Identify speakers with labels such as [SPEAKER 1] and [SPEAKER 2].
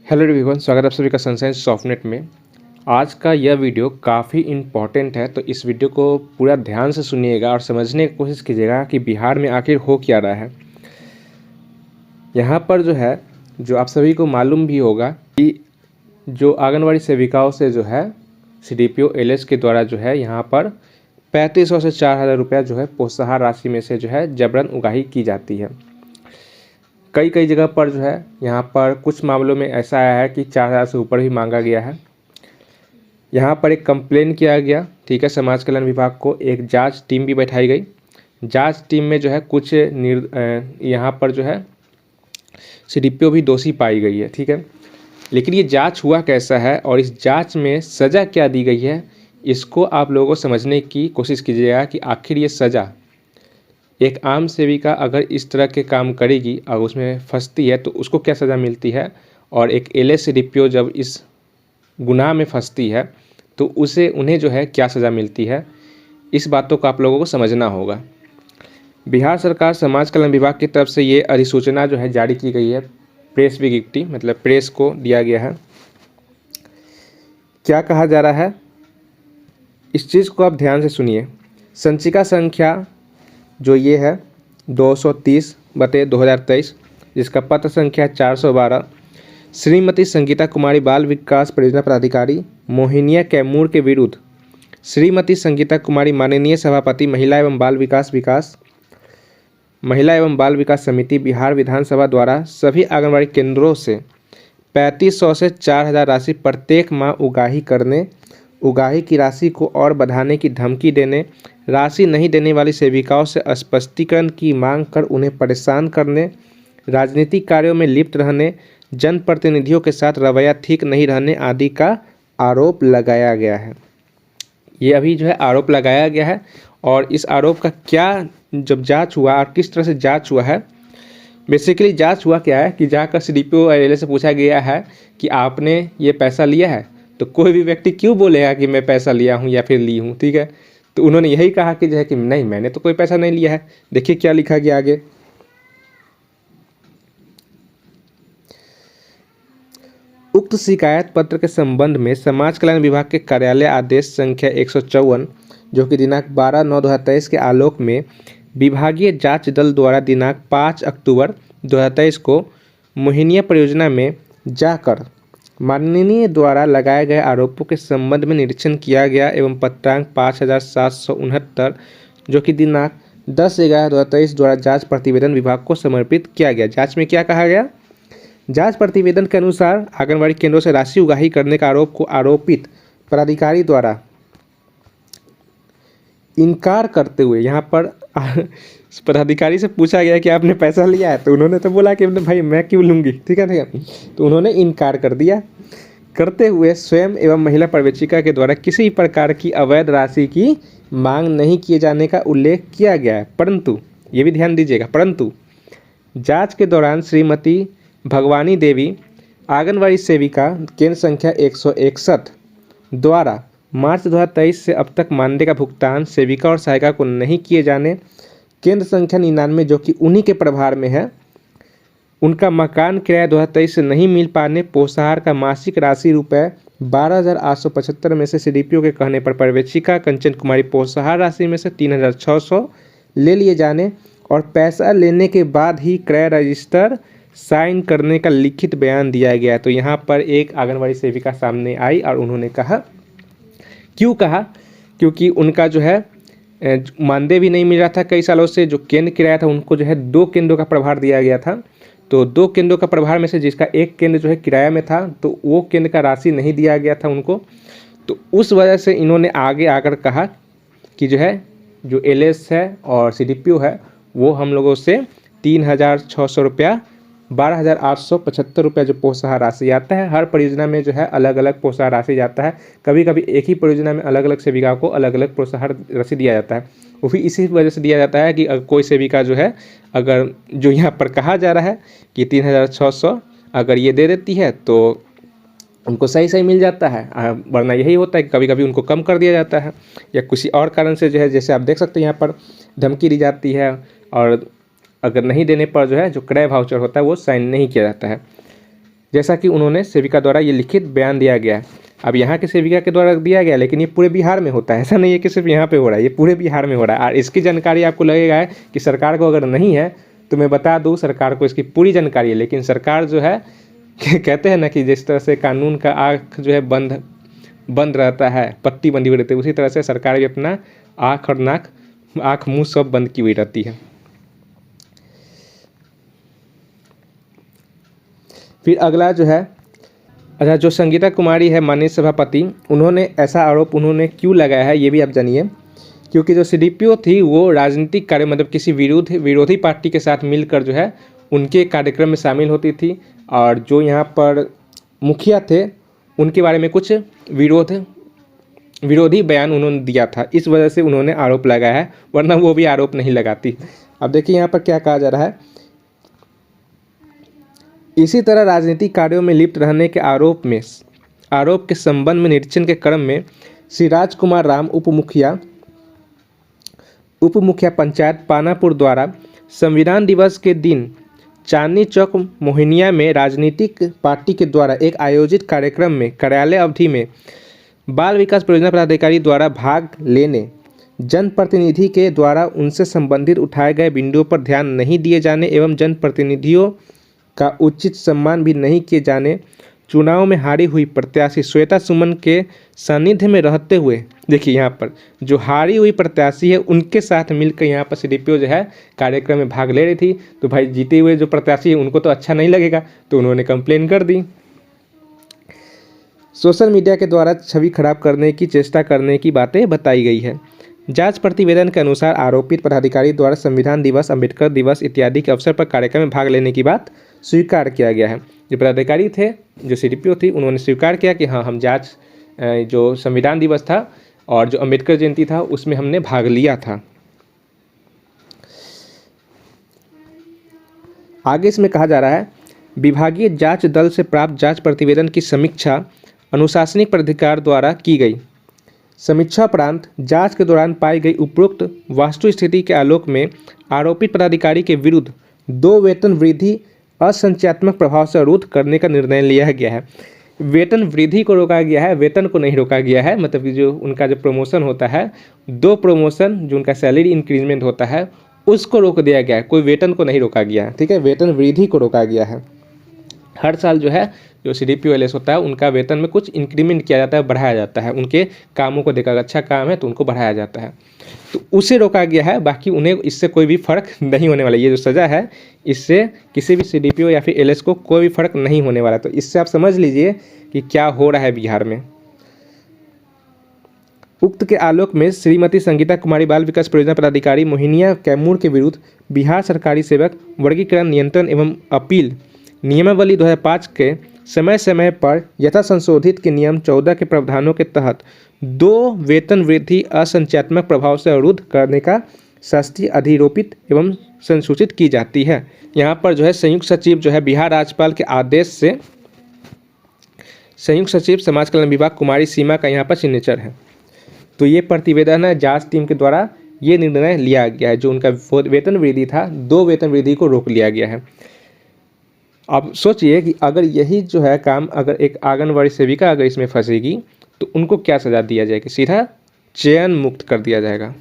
[SPEAKER 1] Hello everyone, स्वागत है आप सभी का सनशाइन सॉफ्टनेट में। आज का यह वीडियो काफ़ी इम्पॉर्टेंट है, तो इस वीडियो को पूरा ध्यान से सुनिएगा और समझने की कोशिश कीजिएगा कि बिहार में आखिर हो क्या रहा है। यहाँ पर जो आप सभी को मालूम भी होगा कि जो आंगनवाड़ी सेविकाओं से सीडीपीओ एलएस के द्वारा यहाँ पर 3500 से 4000 रुपया प्रोत्साहन राशि में से जबरन उगाही की जाती है। कई कई जगह पर यहाँ पर कुछ मामलों में ऐसा आया है कि 4000 से ऊपर भी मांगा गया है। यहाँ पर एक कंप्लेन किया गया, ठीक है। समाज कल्याण विभाग को एक जांच टीम भी बैठाई गई। जांच टीम में कुछ यहाँ पर सीडीपीओ भी दोषी पाई गई है, ठीक है। लेकिन ये जांच हुआ कैसा है और इस जांच में सज़ा क्या दी गई है, इसको आप लोगों को समझने की कोशिश कीजिएगा कि आखिर ये सज़ा एक आम सेविका अगर इस तरह के काम करेगी और उसमें फंसती है तो उसको क्या सज़ा मिलती है, और एक एलएस सीडीपीओ जब इस गुनाह में फंसती है तो उन्हें क्या सज़ा मिलती है। इस बातों को आप लोगों को समझना होगा। बिहार सरकार समाज कल्याण विभाग की तरफ से ये अधिसूचना जारी की गई है। प्रेस विज्ञप्ति मतलब प्रेस को दिया गया है। क्या कहा जा रहा है, इस चीज़ को आप ध्यान से सुनिए। संचिका संख्या जो ये है 230/2023, जिसका पत्र संख्या 412, श्रीमती संगीता कुमारी बाल विकास परियोजना पदाधिकारी मोहिनिया कैमूर के विरुद्ध श्रीमती संगीता कुमारी माननीय सभापति महिला एवं बाल विकास समिति बिहार विधानसभा द्वारा सभी आंगनबाड़ी केंद्रों से 3500 से 4000 राशि प्रत्येक माह उगाही की राशि को और बढ़ाने की धमकी देने, राशि नहीं देने वाली सेविकाओं से स्पष्टीकरण की मांग कर उन्हें परेशान करने, राजनीतिक कार्यों में लिप्त रहने, जनप्रतिनिधियों के साथ रवैया ठीक नहीं रहने आदि का आरोप लगाया गया है। ये अभी आरोप लगाया गया है। और इस आरोप का क्या जब जांच हुआ और किस तरह से जांच हुआ है, बेसिकली जांच हुआ क्या है कि जाकर सीडीपीओ एलए से पूछा गया है कि आपने ये पैसा लिया है। तो कोई भी व्यक्ति क्यों बोलेगा कि मैं पैसा लिया हूँ या फिर ली हूँ, ठीक है। तो उन्होंने यही कहा कि कि नहीं, मैंने तो कोई पैसा नहीं लिया है। देखिए क्या लिखा गया आगे। उक्त शिकायत पत्र के संबंध में समाज कल्याण विभाग के कार्यालय आदेश संख्या 154 जो कि दिनांक 12/9/2023 के आलोक में विभागीय जांच दल द्वारा दिनांक 5 अक्टूबर 2023 को मोहिनिया परियोजना में जाकर माननीय द्वारा लगाए गए आरोपों के संबंध में निरीक्षण किया गया एवं पत्रांक 5769 जो कि दिनांक 10/11/2023 द्वारा जांच प्रतिवेदन विभाग को समर्पित किया गया। जांच में क्या कहा गया, जांच प्रतिवेदन के अनुसार आंगनबाड़ी केंद्रों से राशि उगाही करने का आरोप को आरोपित पदाधिकारी द्वारा इनकार करते हुए, यहाँ पर पदाधिकारी से पूछा गया कि आपने पैसा लिया है, तो उन्होंने तो बोला कि भाई मैं क्यों लूँगी, ठीक है। तो उन्होंने इनकार कर दिया। करते हुए स्वयं एवं महिला पर्यवेक्षिका के द्वारा किसी प्रकार की अवैध राशि की मांग नहीं किए जाने का उल्लेख किया गया है। परंतु ये भी ध्यान दीजिएगा, परंतु जांच के दौरान श्रीमती भगवानी देवी आंगनवाड़ी सेविका केंद्र संख्या 161 द्वारा मार्च 2023 से अब तक मानदेय का भुगतान सेविका और सहायिका को नहीं किए जाने, केंद्र संख्या 99 जो कि उन्हीं के प्रभार में है, उनका मकान किराया 2023 से नहीं मिल पाने, पोषाहार का मासिक राशि रुपये 12,875 में से सीडीपीओ के कहने पर पर्यवेक्षिका कंचन कुमारी पोषाहार राशि में से 3,600 ले लिए जाने और पैसा लेने के बाद ही क्रय रजिस्टर साइन करने का लिखित बयान दिया गया। तो यहाँ पर एक आंगनबाड़ी सेविका सामने आई और उन्होंने कहा, क्यों कहा, क्योंकि उनका मानदेय भी नहीं मिल रहा था कई सालों से। जो केंद्र किराया था उनको 2 केंद्रों का प्रभार दिया गया था। तो 2 केंद्रों का प्रभार में से जिसका एक केंद्र किराया में था, तो वो केंद्र का राशि नहीं दिया गया था उनको। तो उस वजह से इन्होंने आगे आकर कहा कि जो एलएस है और सीडीपीओ है वो हम लोगों से 3,600 रुपया 12,875 रुपया जो प्रोत्साहन राशि आता है, हर परियोजना में अलग अलग प्रोत्साहन राशि जाता है। कभी कभी एक ही परियोजना में अलग अलग सेविकाओं को अलग अलग प्रोत्साहन राशि दिया जाता है। वो भी इसी वजह से दिया जाता है कि कोई सेविका अगर जो यहाँ पर कहा जा रहा है कि 3,600 अगर ये दे देती है तो उनको सही मिल जाता है, वरना यही होता है कि कभी कभी उनको कम कर दिया जाता है या किसी और कारण से जैसे आप देख सकते हैं यहाँ पर धमकी दी जाती है और अगर नहीं देने पर जो क्रय वाउचर होता है वो साइन नहीं किया जाता है। जैसा कि उन्होंने सेविका द्वारा ये लिखित बयान दिया गया है। अब यहाँ के सेविका के द्वारा दिया गया, लेकिन ये पूरे बिहार में होता है, ऐसा नहीं है कि सिर्फ यहाँ पे हो रहा है, ये पूरे बिहार में हो रहा है। और इसकी जानकारी आपको लगेगा है कि सरकार को अगर नहीं है तो मैं बता दूँ, सरकार को इसकी पूरी जानकारी है, लेकिन सरकार जो है कहते हैं ना कि जिस तरह से कानून का आँख जो है बंद रहता है, पट्टी बंधी हुई रहती है, उसी तरह से सरकार भी अपना आँख और नाक, आँख मुँह सब बंद की हुई रहती है। फिर अगला जो है, अच्छा, जो संगीता कुमारी है माननीय सभापति, उन्होंने ऐसा आरोप उन्होंने क्यों लगाया है ये भी आप जानिए। क्योंकि जो सीडीपीओ थी वो राजनीतिक कार्य मतलब किसी विरोधी पार्टी के साथ मिलकर जो है उनके कार्यक्रम में शामिल होती थी, और जो यहाँ पर मुखिया थे उनके बारे में कुछ विरोधी बयान उन्होंने दिया था, इस वजह से उन्होंने आरोप लगाया है, वरना वो भी आरोप नहीं लगाती। अब देखिए यहाँ पर क्या कहा जा रहा है, इसी तरह राजनीतिक कार्यों में लिप्त रहने के आरोप के संबंध में निरीक्षण के क्रम में श्री राजकुमार राम उप मुखिया पंचायत पानापुर द्वारा संविधान दिवस के दिन चांदनी चौक मोहनिया में राजनीतिक पार्टी के द्वारा एक आयोजित कार्यक्रम में कार्यालय अवधि में बाल विकास परियोजना पदाधिकारी द्वारा भाग लेने, जनप्रतिनिधि के द्वारा उनसे संबंधित उठाए गए बिंदुओं पर ध्यान नहीं दिए जाने एवं जनप्रतिनिधियों का उचित सम्मान भी नहीं किए जाने, चुनाव में हारी हुई प्रत्याशी श्वेता सुमन के सानिध्य में रहते हुए, देखिए यहाँ पर जो हारी हुई प्रत्याशी है उनके साथ मिलकर यहाँ पर सीडीपीओ जो है कार्यक्रम में भाग ले रही थी, तो भाई जीते हुए जो प्रत्याशी है उनको तो अच्छा नहीं लगेगा, तो उन्होंने कंप्लेन कर दी। सोशल मीडिया के द्वारा छवि खराब करने की चेष्टा करने की बातें बताई गई है। जांच प्रतिवेदन के अनुसार आरोपित पदाधिकारी द्वारा संविधान दिवस, अंबेडकर दिवस इत्यादि के अवसर पर कार्यक्रम में भाग लेने की बात स्वीकार किया गया है। जो पदाधिकारी थे, जो सीडीपीओ थी, उन्होंने स्वीकार किया कि हाँ, हम जो संविधान दिवस था और जो अंबेडकर जयंती था उसमें हमने भाग लिया था। आगे इसमें कहा जा रहा है, विभागीय जांच दल से प्राप्त जांच प्रतिवेदन की समीक्षा अनुशासनिक प्राधिकार द्वारा की गई। समीक्षा उपरांत जांच के दौरान पाई गई उपरोक्त वास्तु स्थिति के आलोक में आरोपित पदाधिकारी के विरुद्ध 2 वेतन वृद्धि असंचयात्मक प्रभाव से अवरुद्ध करने का निर्णय लिया गया है। वेतन वृद्धि को रोका गया है, वेतन को नहीं रोका गया है। मतलब कि जो उनका जो प्रमोशन होता है, 2 प्रमोशन जो उनका सैलरी इंक्रीजमेंट होता है उसको रोक दिया गया है, कोई वेतन को नहीं रोका गया है। ठीक है, वेतन वृद्धि को रोका गया है। हर साल जो है जो सीडीपीओ एलएस होता है उनका वेतन में कुछ इंक्रीमेंट किया जाता है, बढ़ाया जाता है, उनके कामों को देखकर अच्छा काम है तो उनको बढ़ाया जाता है, तो उसे रोका गया है। बाकी उन्हें इससे कोई भी फर्क नहीं होने वाला। ये जो सज़ा है इससे किसी भी सीडीपीओ या फिर एलएस को कोई भी फर्क नहीं होने वाला। तो इससे आप समझ लीजिए कि क्या हो रहा है बिहार में। उक्त के आलोक में श्रीमती संगीता कुमारी बाल विकास परियोजना पदाधिकारी मोहिनिया कैमूर के विरुद्ध बिहार सरकारी सेवक वर्गीकरण नियंत्रण एवं अपील नियमावली 2005 के समय समय पर यथा संशोधित के नियम 14 के प्रावधानों के तहत 2 वेतन वृद्धि असंचयात्मक प्रभाव से अवरुद्ध करने का शास्त्रीय अधिरोपित एवं संसूचित की जाती है। यहाँ पर जो है संयुक्त सचिव जो है बिहार राज्यपाल के आदेश से संयुक्त सचिव समाज कल्याण विभाग कुमारी सीमा का यहाँ पर सिग्नेचर है। तो ये प्रतिवेदन है, जांच टीम के द्वारा ये निर्णय लिया गया है। जो उनका वेतन वृद्धि था, 2 वेतन वृद्धि को रोक लिया गया है। अब सोचिए कि अगर यही जो है काम अगर एक आंगनवाड़ी सेविका अगर इसमें फंसेगी तो उनको क्या सज़ा दिया जाएगी? सीधा चयन मुक्त कर दिया जाएगा।